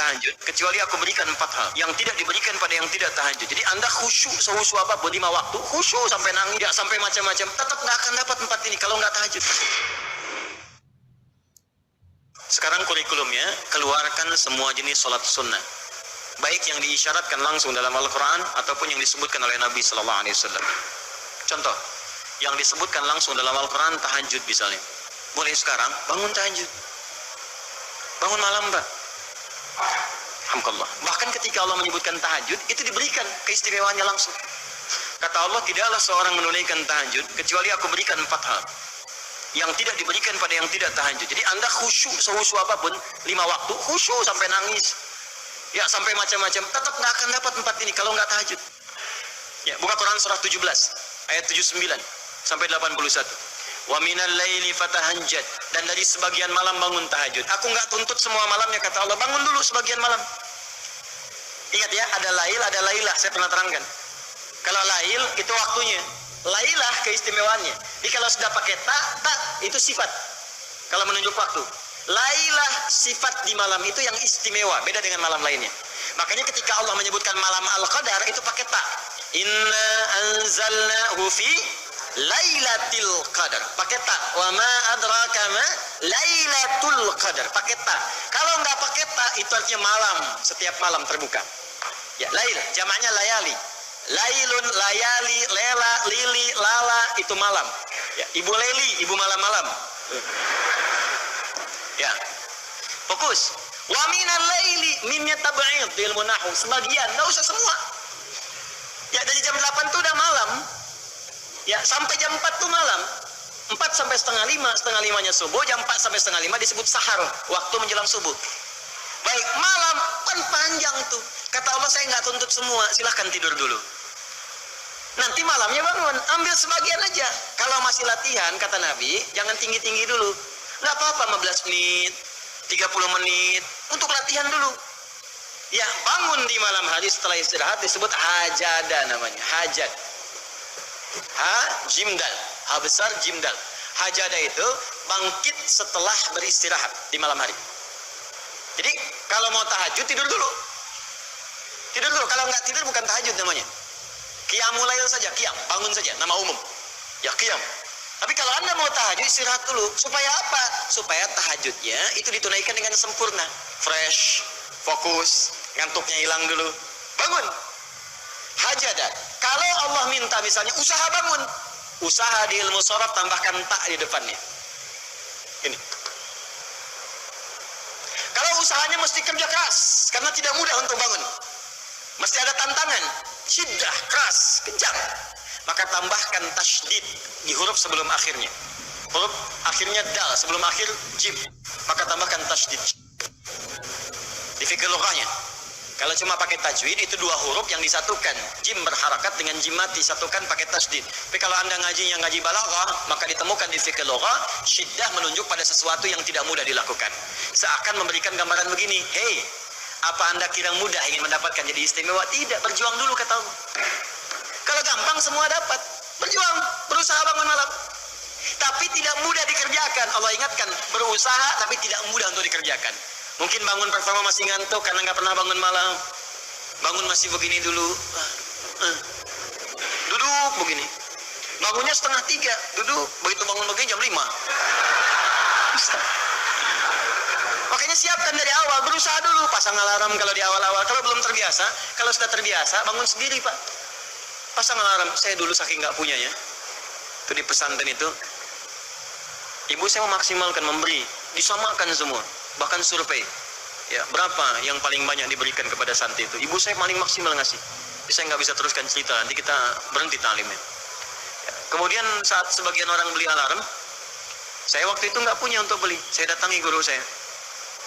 tahajud kecuali aku berikan 4 hal yang tidak diberikan pada yang tidak tahajud. Jadi Anda khusyuk sehusu apapun 5 waktu, khusyuk sampai nangis, tidak sampai macam-macam, tetap nggak akan dapat 4 ini kalau nggak tahajud. Sekarang kurikulumnya, keluarkan semua jenis sholat sunnah, baik yang diisyaratkan langsung dalam Al-Quran ataupun yang disebutkan oleh Nabi Sallallahu Alaihi Wasallam. Contoh, yang disebutkan langsung dalam Al-Quran, tahajud misalnya. Mulai sekarang, bangun tahajud. Bangun malam, Pak. Alhamdulillah. Bahkan ketika Allah menyebutkan tahajud, itu diberikan keistimewaannya langsung. Kata Allah, tidaklah seorang menunaikan tahajud kecuali aku berikan 4 hal yang tidak diberikan pada yang tidak tahajud. Jadi Anda khusyuk sehusu apapun 5 waktu, khusyuk sampai nangis, ya sampai macam-macam, tetap nggak akan dapat 4 ini kalau nggak tahajud. Ya, buka Quran surah 17 ayat 79 sampai 81. Wa minal laili fatahajjad, dan dari sebagian malam bangun tahajud. Aku nggak tuntut semua malamnya, kata Allah, bangun dulu sebagian malam. Ingat ya, ada lail, ada lailah, saya pernah terangkan. Kalau lail itu waktunya, lailah keistimewaannya. Jadi kalau sudah pakai ta itu sifat. Kalau menunjuk waktu, lailah sifat di malam itu yang istimewa, beda dengan malam lainnya. Makanya ketika Allah menyebutkan malam Al-Qadar itu pakai ta. Inna anzalnahu fi Lailatul Qadar, pakai ta. Wa ma adraka ma Lailatul Qadar, pakai ta. Kalau nggak pakai ta, itu artinya malam, setiap malam terbuka. Ya, lail, jamaknya layali. Lailun, layali, lela, lili, lala, itu malam. Ya, ibu leli, ibu malam-malam. Ya, fokus. Wa minal laili, minnya tab'id di ilmu nahwu, sebagian, nggak usah semua. Ya, dari jam 8 tuh udah malam. Ya, sampai jam 4 tuh malam. 4 sampai setengah 5, setengah 5-nya subuh, jam 4 sampai setengah 5 disebut sahar, waktu menjelang subuh. Baik, malam kan panjang tuh. Kata Allah, saya nggak tuntut semua, silahkan tidur dulu. Nanti malamnya bangun, ambil sebagian aja. Kalau masih latihan, kata Nabi, jangan tinggi-tinggi dulu. Nggak apa-apa, 15 menit, 30 menit, untuk latihan dulu. Ya, bangun di malam hari setelah istirahat disebut hajada namanya, hajat. Jimdal, ha besar jimdal. Hajada itu bangkit setelah beristirahat di malam hari. Jadi kalau mau tahajud tidur dulu. Tidur dulu, kalau nggak tidur bukan tahajud namanya. Qiyamul lail saja, qiyam, bangun saja, nama umum. Ya qiyam. Tapi kalau Anda mau tahajud istirahat dulu, supaya apa? Supaya tahajudnya itu ditunaikan dengan sempurna, fresh, fokus, ngantuknya hilang dulu. Bangun. Hajada. Kalau Allah minta misalnya usaha bangun, usaha di ilmu sharaf tambahkan ta di depannya. Ini. Kalau usahanya mesti kerja keras, karena tidak mudah untuk bangun. Mesti ada tantangan, syiddah, keras, kejam. Maka tambahkan tasydid di huruf sebelum akhirnya. Huruf akhirnya dal, sebelum akhir jim. Maka tambahkan tasydid. Di fikih lughahnya. Kalau cuma pakai tajwid itu 2 huruf yang disatukan. Jim berharakat dengan jim mati, satukan pakai tasydid. Tapi kalau Anda ngaji balaghah, maka ditemukan di fikih lughah syiddah menunjuk pada sesuatu yang tidak mudah dilakukan. Seakan memberikan gambaran begini, "Hei, apa Anda kira mudah ingin mendapatkan jadi istimewa? Tidak, berjuang dulu," kata Allah. Kalau gampang semua dapat. Berjuang, berusaha bangun malam. Tapi tidak mudah dikerjakan. Allah ingatkan, berusaha tapi tidak mudah untuk dikerjakan. Mungkin bangun pertama masih ngantuk karena nggak pernah bangun malam. Bangun masih begini dulu. Duduk begini. Bangunnya 2:30, duduk. Begitu bangun begini jam 5. Makanya siapkan dari awal, berusaha dulu. Pasang alarm kalau di awal-awal. Kalau belum terbiasa, kalau sudah terbiasa, bangun sendiri, Pak. Pasang alarm. Saya dulu saking nggak punyanya. Itu di pesantren itu. Ibu saya memaksimalkan memberi. Disamakan semua. Bahkan survei, ya berapa yang paling banyak diberikan kepada santri itu. Ibu saya paling maksimal ngasih. Saya nggak bisa teruskan cerita, nanti kita berhenti talimnya. Ya, kemudian saat sebagian orang beli alarm, saya waktu itu nggak punya untuk beli. Saya datangi guru saya,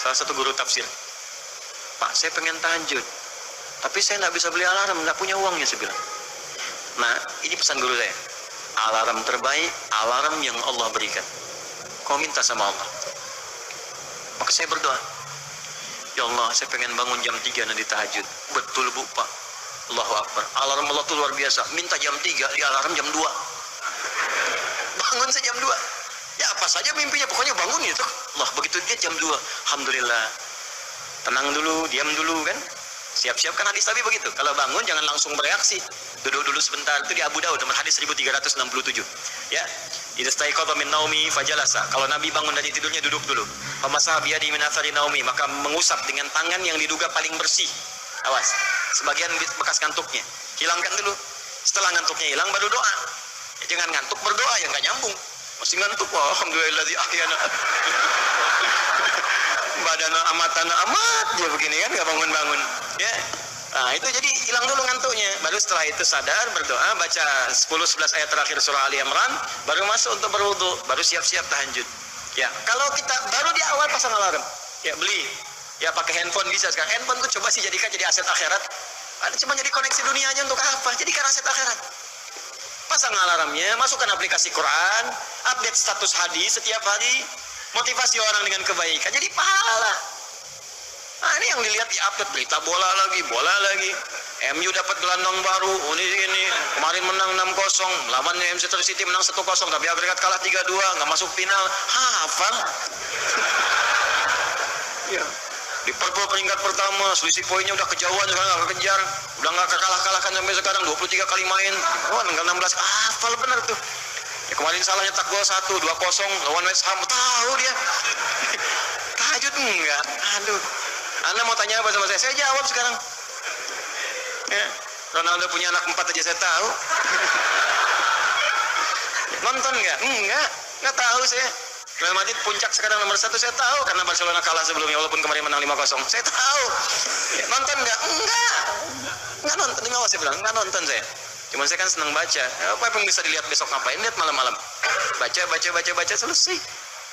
salah satu guru tafsir. Pak, saya pengen tahajud, tapi saya nggak bisa beli alarm, nggak punya uangnya, saya bilang. Nah, ini pesan guru saya. Alarm terbaik, alarm yang Allah berikan. Kau minta sama Allah. Maka saya berdoa, ya Allah, saya pengen bangun jam 3 nanti tahajud. Betul Bu, Pak. Allahu Akbar. Alarm Allah itu luar biasa. Minta jam 3, di alarm jam 2. Bangun saya jam 2. Ya apa saja mimpinya, pokoknya bangun itu. Allah, begitu dia jam 2. Alhamdulillah. tenang dulu, diam dulu kan. Siap-siap kan hadis Nabi begitu. Kalau bangun jangan langsung bereaksi. Duduk dulu sebentar. Itu di Abu Daud nomor hadis 1367. Ya. Idza staiqadha min naumi fajalasa. Kalau Nabi bangun dari tidurnya duduk dulu. Famasaha biyadi min athari naumi, maka mengusap dengan tangan yang diduga paling bersih. Awas. Sebagian bekas ngantuknya. Hilangkan dulu. Setelah ngantuknya hilang baru doa. Ya, jangan ngantuk berdoa yang enggak nyambung. Masih ngantuk. Alhamdulillazi ahyana. Badana amatana amat dia begini kan, nggak bangun-bangun ya. Nah itu jadi hilang dulu ngantuknya, baru setelah itu sadar, berdoa, baca 10-11 ayat terakhir surah Ali Imran, baru masuk untuk berwudu, baru siap-siap tahajud ya. Kalau kita baru di awal pasang alarm ya, beli ya, pakai handphone bisa sekarang. Handphone tuh coba sih jadikan jadi aset akhirat. Ada cuma jadi koneksi dunia aja, untuk apa? Jadikan aset akhirat. Pasang alarmnya, masukkan aplikasi Quran, update status hadis setiap hari, motivasi orang dengan kebaikan, jadi pahala. Nah ini yang dilihat di update, berita bola lagi. MU dapat gelandang baru, ini kemarin menang 6-0, lawan Manchester City menang 1-0, tapi agregat kalah 3-2, nggak masuk final. Hafal. Ya. Liverpool peringkat pertama, selisih poinnya udah kejauhan, sekarang nggak kekejar, udah nggak kalah-kalahkan sampai sekarang, 23 kali main, tinggal 16. Hafal benar tuh. Ya, kemarin salah nyetak gol 1-2-0 lawan West Ham, tahu dia. Tahajud enggak? Aduh. Anda mau tanya apa sama saya? Saya jawab sekarang. Ya, Ronaldo punya anak 4 aja saya tahu. Nonton enggak? Enggak tahu saya. Real Madrid puncak sekarang nomor 1 saya tahu, karena Barcelona kalah sebelumnya walaupun kemarin menang 5-0. Saya tahu. Ya, nonton enggak? Enggak nonton. Ini mau saya bilang, enggak nonton saya. Cuman saya kan senang baca. Apa yang bisa dilihat besok ngapain? Lihat malam-malam. Baca selesai.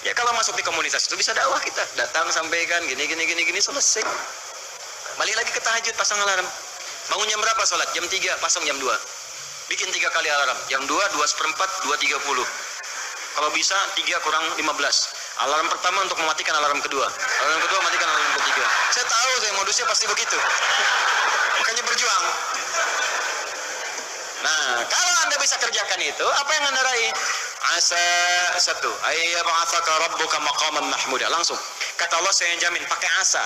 Ya kalau masuk di komunitas itu bisa dakwah kita. Datang sampaikan gini selesai. Balik lagi ke tahajud, pasang alarm. Bangun jam berapa sholat? Jam 3, pasang jam 2. Bikin 3 kali alarm. Jam 2, 2:04, 2:30. Kalau bisa 3 kurang 15. Alarm pertama untuk mematikan alarm kedua. Alarm kedua matikan alarm ketiga. Saya tahu saya modusnya pasti begitu. Makanya berjuang. Nah, kalau Anda bisa kerjakan itu, apa yang Anda raih? Asa 1, ayyab'atsaka rabbuka maqaman mahmuda. Langsung. Kata Allah, saya jamin pakai asa.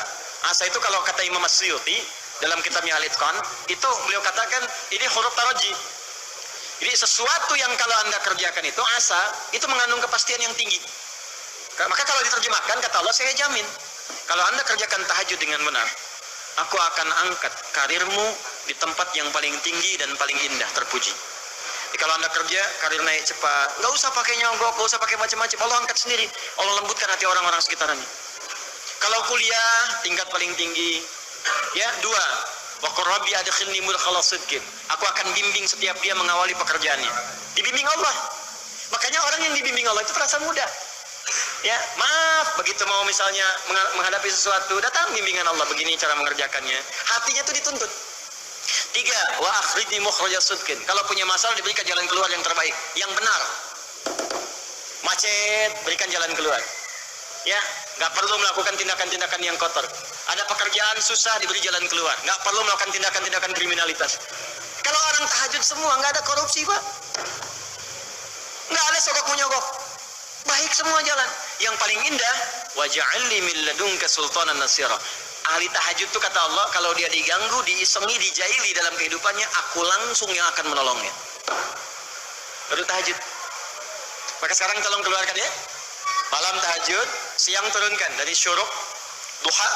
Asa itu kalau kata Imam As-Suyuti dalam kitabnya Al-Itqan, itu beliau katakan ini huruf taraji. Jadi sesuatu yang kalau Anda kerjakan itu asa, itu mengandung kepastian yang tinggi. Maka kalau diterjemahkan, kata Allah, saya jamin kalau Anda kerjakan tahajud dengan benar, aku akan angkat karirmu di tempat yang paling tinggi dan paling indah, terpuji. Jadi kalau Anda kerja, karir naik cepat, nggak usah pakai nyogok, nggak usah pakai macam-macam, Allah angkat sendiri. Allah lembutkan hati orang-orang sekitarnya. Kalau kuliah, tingkat paling tinggi. Ya, 2, wa qur rabbi adkhilni mudkhala sidqin. Aku akan bimbing setiap dia mengawali pekerjaannya. Dibimbing Allah. Makanya orang yang dibimbing Allah itu terasa mudah. Ya, maaf, begitu mau misalnya menghadapi sesuatu, datang bimbingan Allah, begini cara mengerjakannya. Hatinya itu dituntut. 3, wa akhrijni mukhraja sidqin. Kalau punya masalah diberikan jalan keluar yang terbaik, yang benar. Macet, berikan jalan keluar. Ya, nggak perlu melakukan tindakan-tindakan yang kotor. Ada pekerjaan susah, diberi jalan keluar. Nggak perlu melakukan tindakan-tindakan kriminalitas. Kalau orang tahajud semua, nggak ada korupsi, Pak. Nggak ada sogok menyogok. Baik semua jalan. Yang paling indah, waj'alni min ladunka sultanan nasira. Ahli tahajud itu kata Allah, kalau dia diganggu, diisengi, dijaili dalam kehidupannya, aku langsung yang akan menolongnya. Baru tahajud. Maka sekarang tolong keluarkan ya. Malam tahajud, siang turunkan dari syuruk, duha.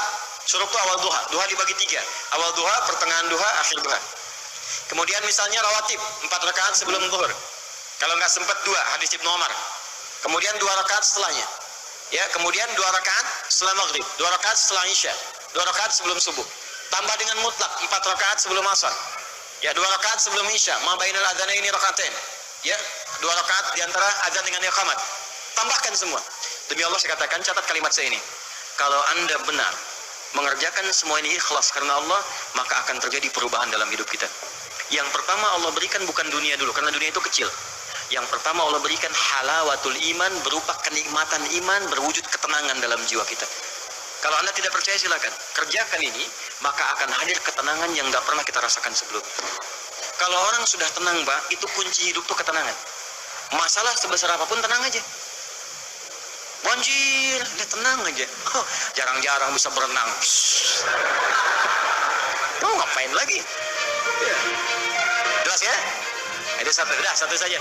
Syuruk itu awal duha. Duha dibagi 3. Awal duha, pertengahan duha, akhir duha. Kemudian misalnya rawatib, 4 rakaat sebelum zuhur. Kalau nggak sempat 2, hadis Ibnu Umar. Kemudian 2 rakaat setelahnya. Ya, kemudian 2 rakaat setelah maghrib, 2 rakaat setelah isya, 2 rakaat sebelum subuh. Tambah dengan mutlak 4 rakaat sebelum asar. Ya, 2 rakaat sebelum isya, ma bainal adzanaini rakaatain. Ya, 2 rakaat di antara azan dengan iqamat. Tambahkan semua. Demi Allah saya katakan, catat kalimat saya ini. Kalau Anda benar mengerjakan semua ini ikhlas karena Allah, maka akan terjadi perubahan dalam hidup kita. Yang pertama Allah berikan bukan dunia dulu, karena dunia itu kecil. Yang pertama Allah berikan halawatul iman, berupa kenikmatan iman, berwujud ketenangan dalam jiwa kita. Kalau Anda tidak percaya silakan, kerjakan ini, maka akan hadir ketenangan yang gak pernah kita rasakan sebelumnya. Kalau orang sudah tenang, Pak, itu kunci hidup tuh ketenangan. Masalah sebesar apapun tenang aja. banjir, dia tenang aja. Oh, jarang-jarang bisa berenang. Kamu ngapain lagi? Ya. Jelas ya? Itu satu saja.